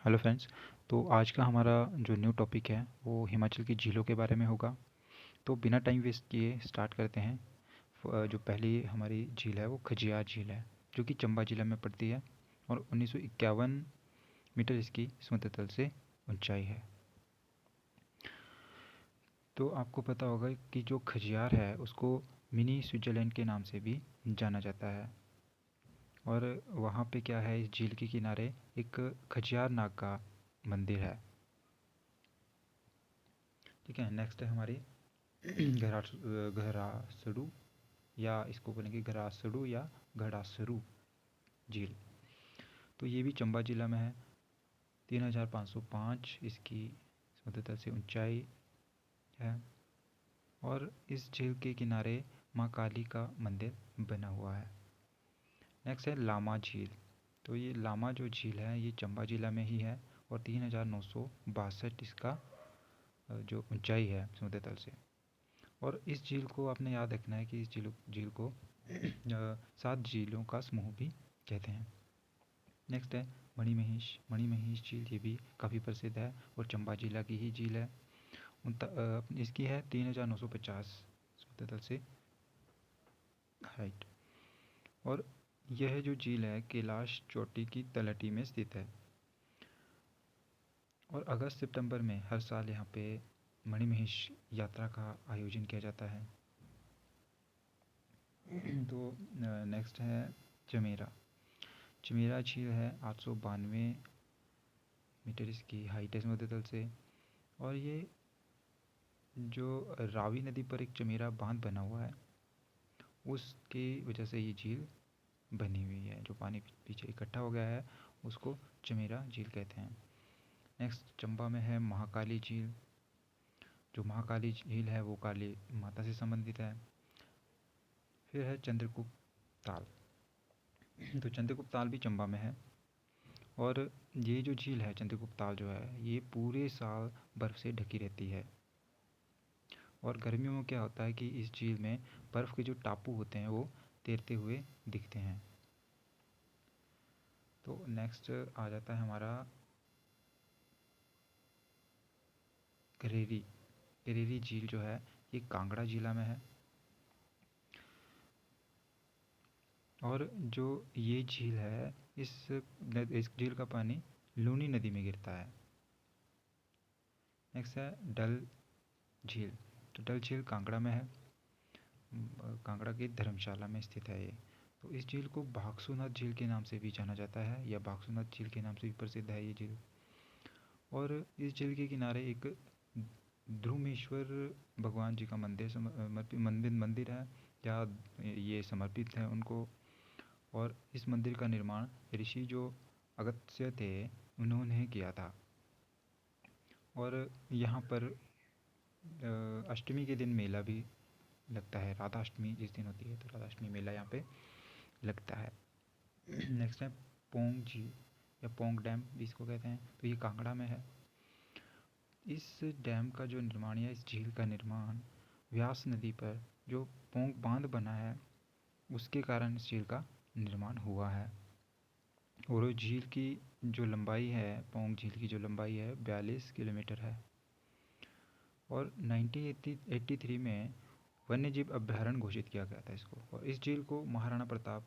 Hello friends. तो आज का हमारा जो न्यू टॉपिक है वो हिमाचल की झीलों के बारे में होगा। तो बिना टाइम वेस्ट किए स्टार्ट करते हैं। जो पहली हमारी झील है वो खजियार झील है, जो कि चंबा जिला में पड़ती है और 1951 मीटर इसकी समुद्र तल से ऊंचाई है। तो आपको पता होगा कि जो खजियार है उसको मिनी स्विट्ज़रलैंड के नाम से भी जाना जाता है। और वहाँ पे क्या है, इस झील के किनारे एक खजियार नाग का मंदिर है। ठीक है, नेक्स्ट है हमारी घरासडू, या इसको बोलेंगे घरासडू या घड़ासरू झील। तो ये भी चंबा जिला में है। 3505 इसकी समुद्र तल से ऊंचाई है। और इस झील के किनारे माँ काली का मंदिर बना हुआ है। नेक्स्ट है लामा झील। तो ये लामा जो झील है ये चंबा जिला में ही है और 3962 इसका जो ऊंचाई है समुद्र तल से। और इस झील को आपने याद रखना है कि इस झील को 7 झीलों का समूह भी कहते हैं। नेक्स्ट है मणिमहेश। मणिमहेश झील ये भी काफ़ी प्रसिद्ध है और चंबा जिला की ही झील है। इसकी है 3950 समुद्र तल से हाइट। और यह जो झील है कैलाश चोटी की तलहटी में स्थित है। और अगस्त सितंबर में हर साल यहाँ पे मणिमहेश यात्रा का आयोजन किया जाता है। तो नेक्स्ट है चमेरा। चमेरा झील है 892 मीटर इसकी हाइट है समुद्र तल से। और ये जो रावी नदी पर एक चमेरा बांध बना हुआ है उसकी वजह से ये झील बनी हुई है। जो पानी पीछे इकट्ठा हो गया है उसको चमेरा झील कहते हैं। नेक्स्ट चंबा में है महाकाली झील। जो महाकाली झील है वो काली माता से संबंधित है। फिर है चंद्रगुप्त ताल। तो चंद्रगुप्त ताल भी चंबा में है। और ये जो झील है चंद्रगुप्त ताल जो है ये पूरे साल बर्फ़ से ढकी रहती है। और गर्मियों में क्या होता है कि इस झील में बर्फ़ के जो टापू होते हैं वो तैरते हुए दिखते हैं। तो नेक्स्ट आ जाता है हमारा करेरी। करेरी झील जो है ये कांगड़ा जिला में है। और जो ये झील है इस झील का पानी लूनी नदी में गिरता है। नेक्स्ट है डल झील। तो डल झील कांगड़ा में है। कांगड़ा की धर्मशाला में स्थित है ये। तो इस झील को भागसूनाथ झील के नाम से भी जाना जाता है, या भागसूनाथ झील के नाम से भी प्रसिद्ध है ये झील। और इस झील के किनारे एक ध्रुमेश्वर भगवान जी का मंदिर मंदिर है, जहाँ ये समर्पित है उनको। और इस मंदिर का निर्माण ऋषि जो अगस्त्य थे उन्होंने किया था। और यहाँ पर अष्टमी के दिन मेला भी लगता है। राधा अष्टमी जिस दिन होती है तो राधा अष्टमी मेला यहाँ पे लगता है। नेक्स्ट है पोंग झील या पोंग डैम भी इसको कहते हैं। तो ये कांगड़ा में है। इस डैम का जो निर्माण या इस झील का निर्माण व्यास नदी पर जो पोंग बांध बना है उसके कारण इस झील का निर्माण हुआ है। और झील की जो लंबाई है, पोंग झील की जो लंबाई है 42 किलोमीटर है। और 1983 में वन्य जीव अभ्यारण्य घोषित किया गया था इसको। और इस झील को महाराणा प्रताप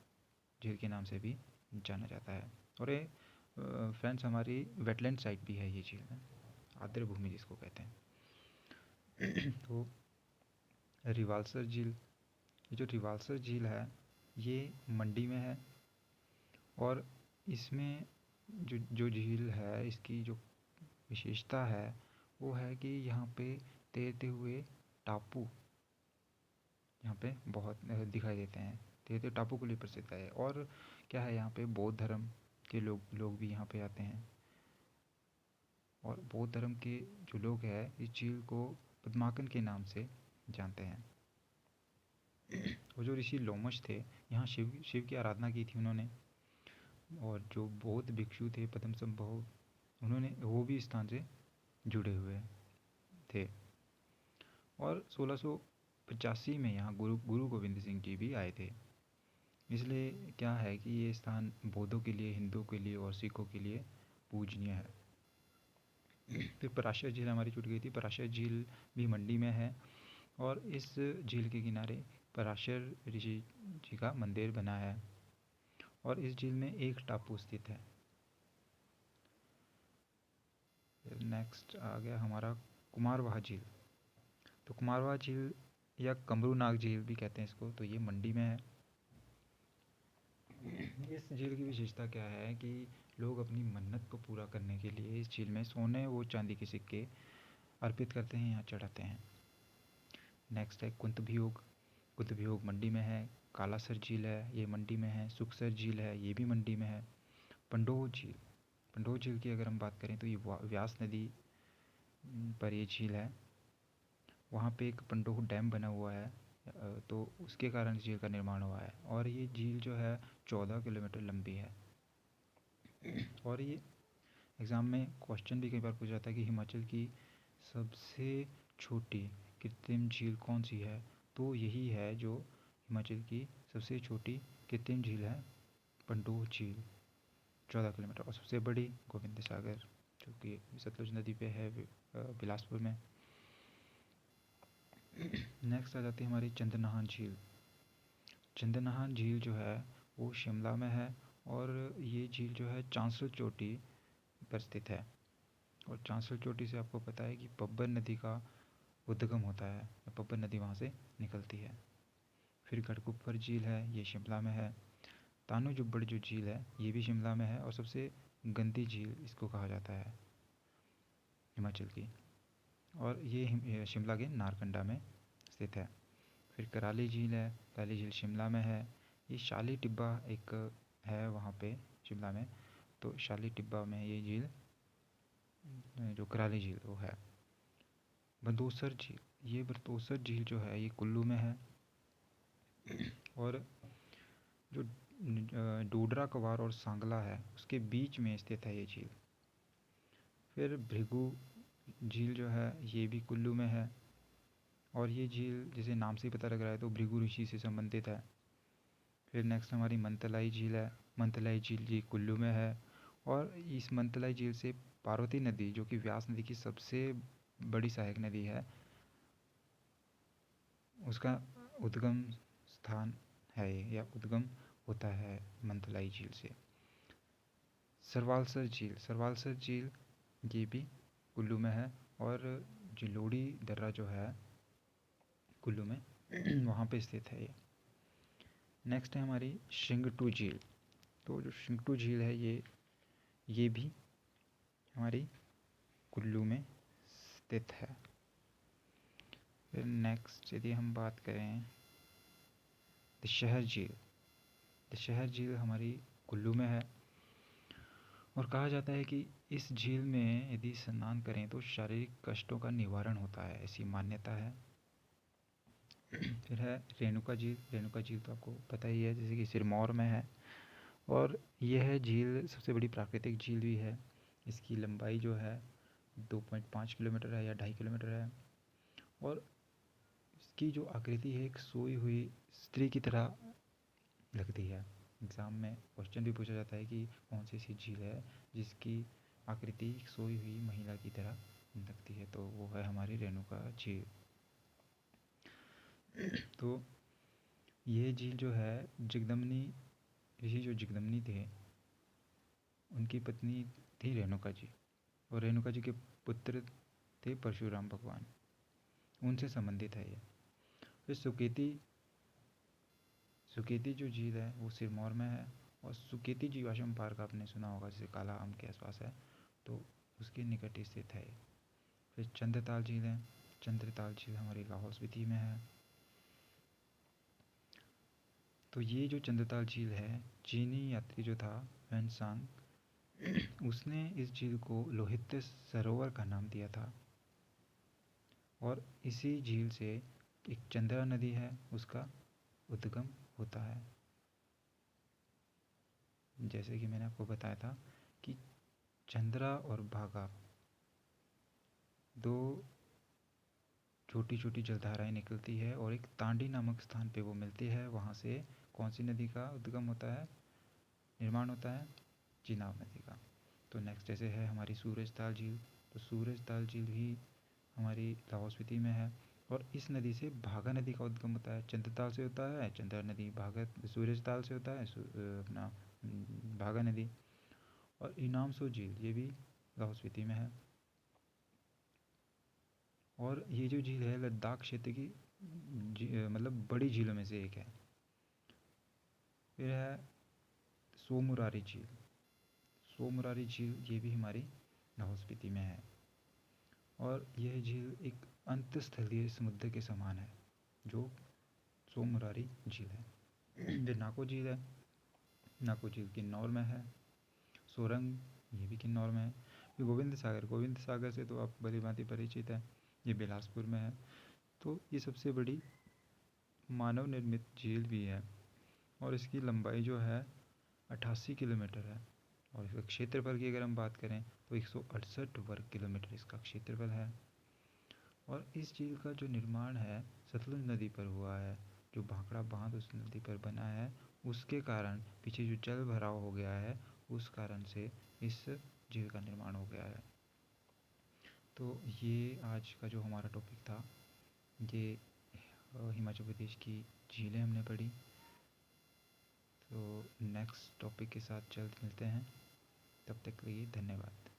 झील के नाम से भी जाना जाता है। और ये फ्रेंड्स हमारी वेटलैंड साइट भी है ये झील में, आर्द्र भूमि जिसको कहते हैं। तो रिवाल्सर झील। ये जो रिवाल्सर झील है ये मंडी में है। और इसमें जो जो झील है इसकी जो विशेषता है वो है कि यहाँ पे तैरते हुए टापू यहाँ पे बहुत दिखाई देते हैं। तैरते टापू के लिए प्रसिद्ध है। और क्या है, यहाँ पे बौद्ध धर्म के लोग भी यहाँ पे आते हैं। और बौद्ध धर्म के जो लोग हैं इस झील को पद्माकन के नाम से जानते हैं। वो जो ऋषि लोमश थे यहाँ शिव की आराधना की थी उन्होंने। और जो बौद्ध भिक्षु थे पद्मसंभव, उन्होंने वो भी इस स्थान से जुड़े हुए थे। और 1685 में यहाँ गुरु गोविंद सिंह जी भी आए थे। इसलिए क्या है कि ये स्थान बौद्धों के लिए, हिंदुओं के लिए और सिखों के लिए पूजनीय है। फिर पराशर झील हमारी छूट गई थी। पराशर झील भी मंडी में है और इस झील के किनारे पराशर ऋषि जी का मंदिर बना है और इस झील में एक टापू स्थित है। नेक्स्ट आ गया हमारा कुमारवाह झील। तो कुमारवाह झील या कमरूनाग झील भी कहते हैं इसको, तो ये मंडी में है। इस झील की विशेषता क्या है कि लोग अपनी मन्नत को पूरा करने के लिए इस झील में सोने व चांदी के सिक्के अर्पित करते हैं या चढ़ाते हैं। नेक्स्ट है कुंतभियोग। कुंतभियोग मंडी में है। कालासर झील है, ये मंडी में है। सुखसर झील है, ये भी मंडी में है। पंडोह झील। पंडोह झील की अगर हम बात करें तो ये व्यास नदी पर ये झील है। वहाँ पे एक पंडोह डैम बना हुआ है, तो उसके कारण झील का निर्माण हुआ है और ये झील जो है 14 किलोमीटर लंबी है। और ये एग्ज़ाम में क्वेश्चन भी कई बार पूछा जाता है कि हिमाचल की सबसे छोटी कृत्रिम झील कौन सी है, तो यही है जो हिमाचल की सबसे छोटी कृत्रिम झील है, पंडोह झील 14 किलोमीटर। और सबसे बड़ी गोविंद सागर जो कि सतलुज नदी पे है, बिलासपुर में। नेक्स्ट आ जाती है हमारी चंद्रनाहन झील। चंद्रनाहन झील जो है वो शिमला में है और ये झील जो है चांसल चोटी पर स्थित है। और चांसल चोटी से आपको पता है कि पब्बर नदी का उद्गम होता है, पब्बर नदी वहाँ से निकलती है। फिर गढ़कुप्पर झील है, ये शिमला में है। तानू जुब्बड़ जो झील है ये भी शिमला में है और सबसे गंदी झील इसको कहा जाता है हिमाचल की, और ये शिमला के नारकंडा में स्थित है। फिर कराली झील है, कराली झील शिमला में है। ये शाली टिब्बा एक है वहाँ पे शिमला में, तो शाली टिब्बा में ये झील जो कराली झील वो है। बंदोसर झील, ये बंदोसर झील जो है ये कुल्लू में है। और जो डोडरा कवार और सांगला है उसके बीच में स्थित है ये झील। फिर भृगु झील जो है ये भी कुल्लू में है और ये झील जैसे नाम से ही पता लग रहा है तो भृगु ऋषि से संबंधित है। फिर नेक्स्ट हमारी मंतलाई झील है। मंतलाई झील जी कुल्लू में है और इस मंतलाई झील से पार्वती नदी जो कि व्यास नदी की सबसे बड़ी सहायक नदी है उसका उद्गम स्थान है या उद्गम होता है मंतलाई झील से। सरवालसर झील, सरवालसर झील ये भी कुल्लू में है और जिलोड़ी दर्रा जो है कुल्लू में वहाँ पे स्थित है ये। नेक्स्ट है हमारी शिंगटू झील। तो जो शिंगटू झील है ये भी हमारी कुल्लू में स्थित है। फिर नेक्स्ट यदि हम बात करें दशहर झील। दशहर झील हमारी कुल्लू में है और कहा जाता है कि इस झील में यदि स्नान करें तो शारीरिक कष्टों का निवारण होता है, ऐसी मान्यता है। फिर है रेणुका झील। रेणुका झील तो आपको पता ही है जैसे कि सिरमौर में है और यह झील सबसे बड़ी प्राकृतिक झील भी है। इसकी लंबाई जो है 2.5 किलोमीटर है या 2.5 किलोमीटर है और इसकी जो आकृति है एक सोई हुई स्त्री की तरह लगती है। एग्ज़ाम में क्वेश्चन भी पूछा जाता है कि कौन सी ऐसी झील है जिसकी आकृति एक सोई हुई महिला की तरह लगती है, तो वो है हमारी रेणुका झील। तो ये झील जो है जगदम्बिनी ऋषि जो जगदम्बिनी थे उनकी पत्नी थी रेणुका जी और रेणुका जी के पुत्र थे परशुराम भगवान, उनसे संबंधित है ये। फिर सुकेती सुकेती जो झील है वो सिरमौर में है और सुकेती जीवाश्म पार्क आपने सुना होगा जैसे काला आम के आसपास है, तो उसके निकट स्थित है। फिर चंद्रताल झील है। चंद्रताल झील हमारी लाहौल स्पीति में है। तो ये जो चंद्रताल झील है, चीनी यात्री जो था वेनसांग उसने इस झील को लोहित सरोवर का नाम दिया था और इसी झील से एक चंद्रा नदी है उसका उद्गम होता है। जैसे कि मैंने आपको बताया था कि चंद्रा और भागा दो छोटी छोटी जलधाराएं निकलती है और एक तांडी नामक स्थान पे वो मिलती है। वहाँ से कौन सी नदी का उद्गम होता है, निर्माण होता है, चिनाब नदी का। तो नेक्स्ट जैसे है हमारी सूरजताल झील। सूरज ताल झील भी हमारी लाहौल स्पीति में है। और इस नदी से भागा नदी का उद्गम होता है, चंद्रताल से होता है, चंद्रा नदी भागा सूरज ताल से होता है, अपना भागा नदी। और इनामसो झील ये भी लाहौल स्पीति में है। और ये जो झील है लद्दाख क्षेत्र की मतलब बड़ी झीलों में से एक है। फिर है सोमुरारी झील। सोमुरारी झील ये भी हमारी लाहौल स्पीति में है। और यह झील एक अंतस्थलीय समुद्र के समान है, जो सोमुरारी झील है। जो नाको झील है, नाको झील किन्नौर में है। सोरंग ये भी किन्नौर में है। फिर गोविंद सागर से तो आप भली भांति परिचित है, ये बिलासपुर में है। तो ये सबसे बड़ी मानव निर्मित झील भी है और इसकी लंबाई जो है 88 किलोमीटर है। और इसका क्षेत्रफल की अगर हम बात करें तो 168 वर्ग किलोमीटर इसका क्षेत्रफल है। और इस झील का जो निर्माण है सतलुज नदी पर हुआ है। जो भाखड़ा बांध उस नदी पर बना है, उसके कारण पीछे जो जल भराव हो गया है, उस कारण से इस झील का निर्माण हो गया है। तो ये आज का जो हमारा टॉपिक था, ये हिमाचल प्रदेश की झीलें हमने पढ़ी। तो नेक्स्ट टॉपिक के साथ जल्द मिलते हैं, तब तक के लिए धन्यवाद।